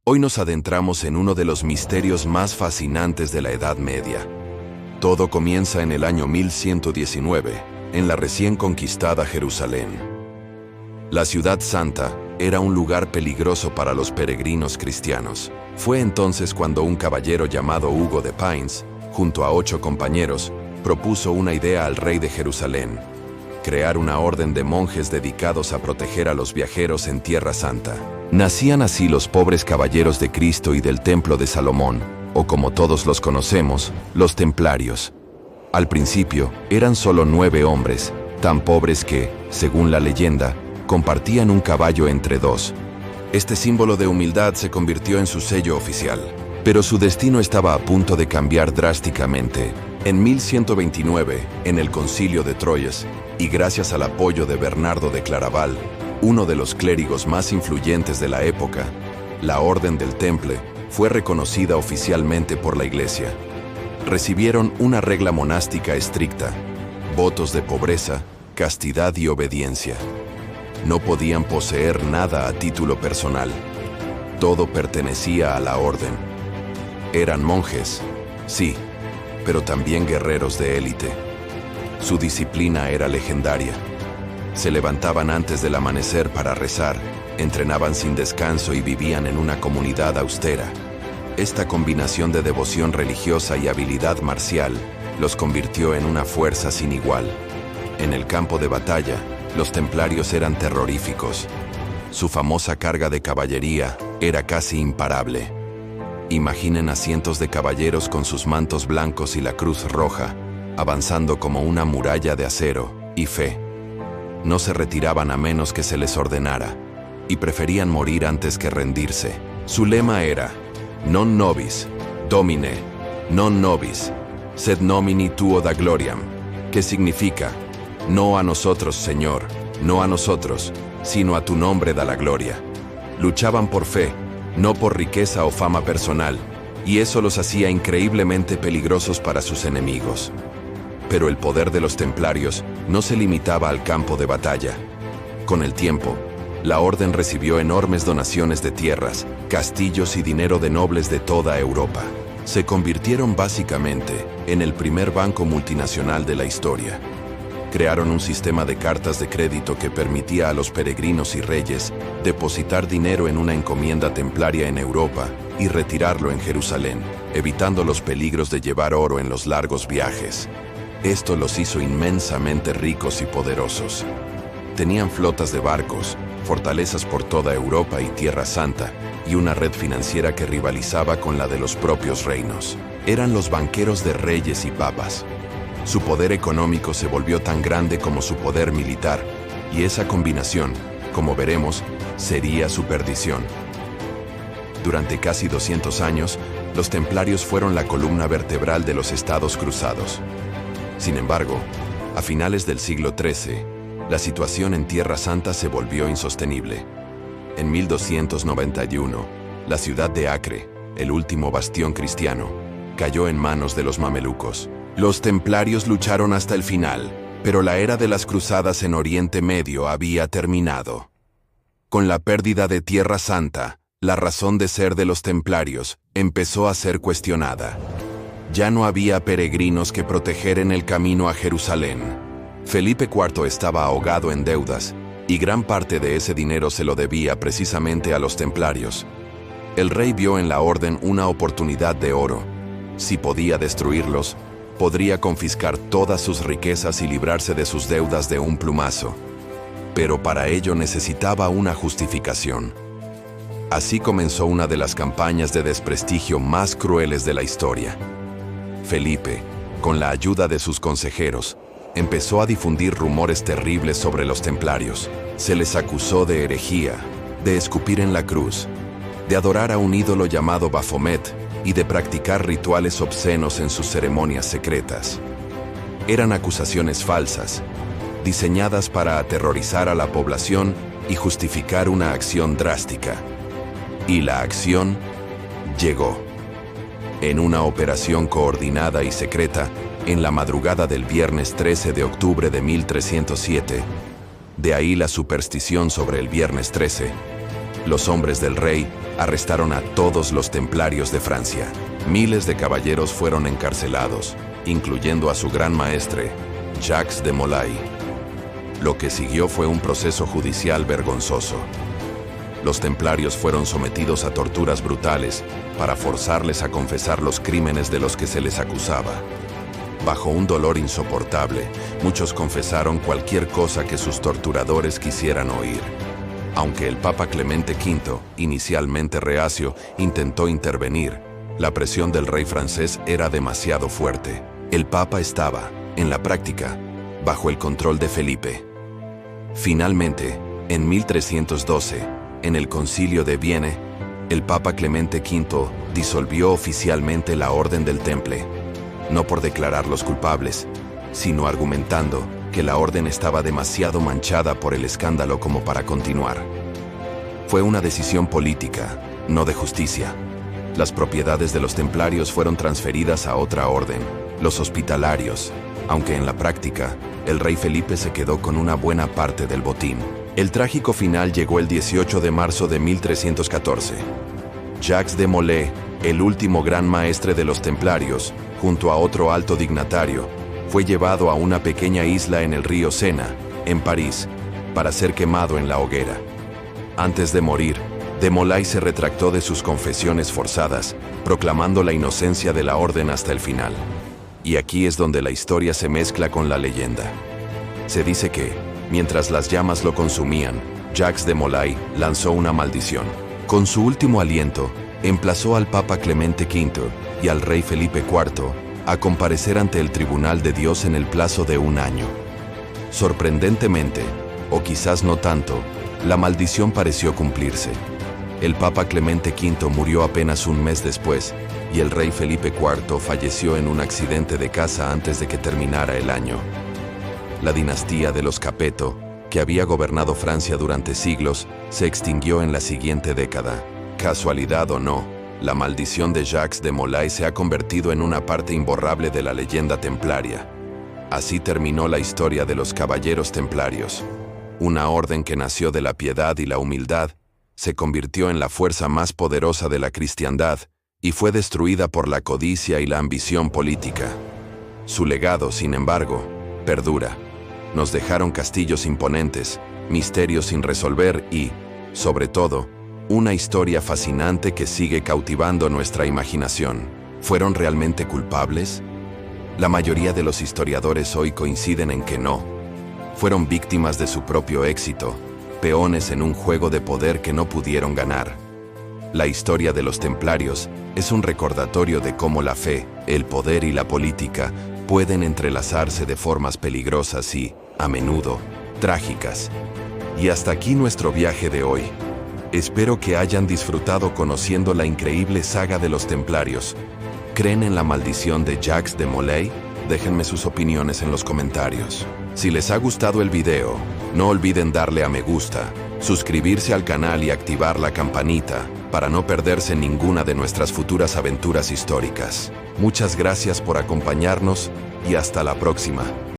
Hoy nos adentramos en uno de los misterios más fascinantes de la Edad Media. Todo comienza en el año 1119, en la recién conquistada Jerusalén. La ciudad santa era un lugar peligroso para los peregrinos cristianos. Fue entonces cuando un caballero llamado Hugo de Pines, junto a 8 compañeros, propuso una idea al rey de Jerusalén: crear una orden de monjes dedicados a proteger a los viajeros en Tierra Santa. Nacían así los pobres caballeros de Cristo y del Templo de Salomón, o como todos los conocemos, los templarios. Al principio, eran solo 9 hombres, tan pobres que, según la leyenda, compartían un caballo entre 2. Este símbolo de humildad se convirtió en su sello oficial, pero su destino estaba a punto de cambiar drásticamente. En 1129, en el Concilio de Troyes, y gracias al apoyo de Bernardo de Claraval, uno de los clérigos más influyentes de la época, la Orden del Temple fue reconocida oficialmente por la Iglesia. Recibieron una regla monástica estricta, votos de pobreza, castidad y obediencia. No podían poseer nada a título personal. Todo pertenecía a la orden. Eran monjes, sí, pero también guerreros de élite. Su disciplina era legendaria. Se levantaban antes del amanecer para rezar, entrenaban sin descanso y vivían en una comunidad austera. Esta combinación de devoción religiosa y habilidad marcial los convirtió en una fuerza sin igual. En el campo de batalla, los templarios eran terroríficos. Su famosa carga de caballería era casi imparable. Imaginen a cientos de caballeros con sus mantos blancos y la cruz roja, avanzando como una muralla de acero y fe. No se retiraban a menos que se les ordenara, y preferían morir antes que rendirse. Su lema era: non nobis, domine, non nobis, sed nomini tuo da gloriam, que significa: no a nosotros, Señor, no a nosotros, sino a tu nombre da la gloria. Luchaban por fe, no por riqueza o fama personal, y eso los hacía increíblemente peligrosos para sus enemigos. Pero el poder de los templarios no se limitaba al campo de batalla. Con el tiempo, la orden recibió enormes donaciones de tierras, castillos y dinero de nobles de toda Europa. Se convirtieron básicamente en el primer banco multinacional de la historia. Crearon un sistema de cartas de crédito que permitía a los peregrinos y reyes depositar dinero en una encomienda templaria en Europa y retirarlo en Jerusalén, evitando los peligros de llevar oro en los largos viajes. Esto los hizo inmensamente ricos y poderosos. Tenían flotas de barcos, fortalezas por toda Europa y Tierra Santa, y una red financiera que rivalizaba con la de los propios reinos. Eran los banqueros de reyes y papas. Su poder económico se volvió tan grande como su poder militar, y esa combinación, como veremos, sería su perdición. Durante casi 200 años, los templarios fueron la columna vertebral de los estados cruzados. Sin embargo, a finales del siglo XIII, la situación en Tierra Santa se volvió insostenible. En 1291, la ciudad de Acre, el último bastión cristiano, cayó en manos de los mamelucos. Los templarios lucharon hasta el final, pero la era de las cruzadas en Oriente Medio había terminado. Con la pérdida de Tierra Santa, la razón de ser de los templarios empezó a ser cuestionada. Ya no había peregrinos que proteger en el camino a Jerusalén. Felipe IV estaba ahogado en deudas, y gran parte de ese dinero se lo debía precisamente a los templarios. El rey vio en la orden una oportunidad de oro. Si podía destruirlos, podría confiscar todas sus riquezas y librarse de sus deudas de un plumazo. Pero para ello necesitaba una justificación. Así comenzó una de las campañas de desprestigio más crueles de la historia. Felipe, con la ayuda de sus consejeros, empezó a difundir rumores terribles sobre los templarios. Se les acusó de herejía, de escupir en la cruz, de adorar a un ídolo llamado Baphomet y de practicar rituales obscenos en sus ceremonias secretas. Eran acusaciones falsas, diseñadas para aterrorizar a la población y justificar una acción drástica. Y la acción llegó. En una operación coordinada y secreta, en la madrugada del viernes 13 de octubre de 1307, de ahí la superstición sobre el viernes 13, los hombres del rey arrestaron a todos los templarios de Francia. Miles de caballeros fueron encarcelados, incluyendo a su gran maestre, Jacques de Molay. Lo que siguió fue un proceso judicial vergonzoso. Los templarios fueron sometidos a torturas brutales para forzarles a confesar los crímenes de los que se les acusaba. Bajo un dolor insoportable, muchos confesaron cualquier cosa que sus torturadores quisieran oír. Aunque el Papa Clemente V, inicialmente reacio, intentó intervenir, la presión del rey francés era demasiado fuerte. El Papa estaba, en la práctica, bajo el control de Felipe. Finalmente, en 1312, en el Concilio de Vienne, el Papa Clemente V disolvió oficialmente la Orden del Temple, no por declararlos culpables, sino argumentando que la orden estaba demasiado manchada por el escándalo como para continuar. Fue una decisión política, no de justicia. Las propiedades de los templarios fueron transferidas a otra orden, los hospitalarios, aunque en la práctica, el rey Felipe se quedó con una buena parte del botín. El trágico final llegó el 18 de marzo de 1314. Jacques de Molay, el último gran maestre de los templarios, junto a otro alto dignatario, fue llevado a una pequeña isla en el río Sena, en París, para ser quemado en la hoguera. Antes de morir, de Molay se retractó de sus confesiones forzadas, proclamando la inocencia de la orden hasta el final. Y aquí es donde la historia se mezcla con la leyenda. Se dice que, mientras las llamas lo consumían, Jacques de Molay lanzó una maldición. Con su último aliento, emplazó al Papa Clemente V y al rey Felipe IV a comparecer ante el tribunal de Dios en el plazo de 1 año. Sorprendentemente, o quizás no tanto, la maldición pareció cumplirse. El Papa Clemente V murió apenas un mes después, y el rey Felipe IV falleció en un accidente de caza antes de que terminara el año. La dinastía de los Capeto, que había gobernado Francia durante siglos, se extinguió en la siguiente década. Casualidad o no, la maldición de Jacques de Molay se ha convertido en una parte imborrable de la leyenda templaria. Así terminó la historia de los caballeros templarios. Una orden que nació de la piedad y la humildad, se convirtió en la fuerza más poderosa de la cristiandad y fue destruida por la codicia y la ambición política. Su legado, sin embargo, perdura. Nos dejaron castillos imponentes, misterios sin resolver y, sobre todo, una historia fascinante que sigue cautivando nuestra imaginación. ¿Fueron realmente culpables? La mayoría de los historiadores hoy coinciden en que no. Fueron víctimas de su propio éxito, peones en un juego de poder que no pudieron ganar. La historia de los templarios es un recordatorio de cómo la fe, el poder y la política pueden entrelazarse de formas peligrosas y, a menudo, trágicas. Y hasta aquí nuestro viaje de hoy. Espero que hayan disfrutado conociendo la increíble saga de los templarios. ¿Creen en la maldición de Jacques de Molay? Déjenme sus opiniones en los comentarios. Si les ha gustado el video, no olviden darle a me gusta, suscribirse al canal y activar la campanita para no perderse ninguna de nuestras futuras aventuras históricas. Muchas gracias por acompañarnos y hasta la próxima.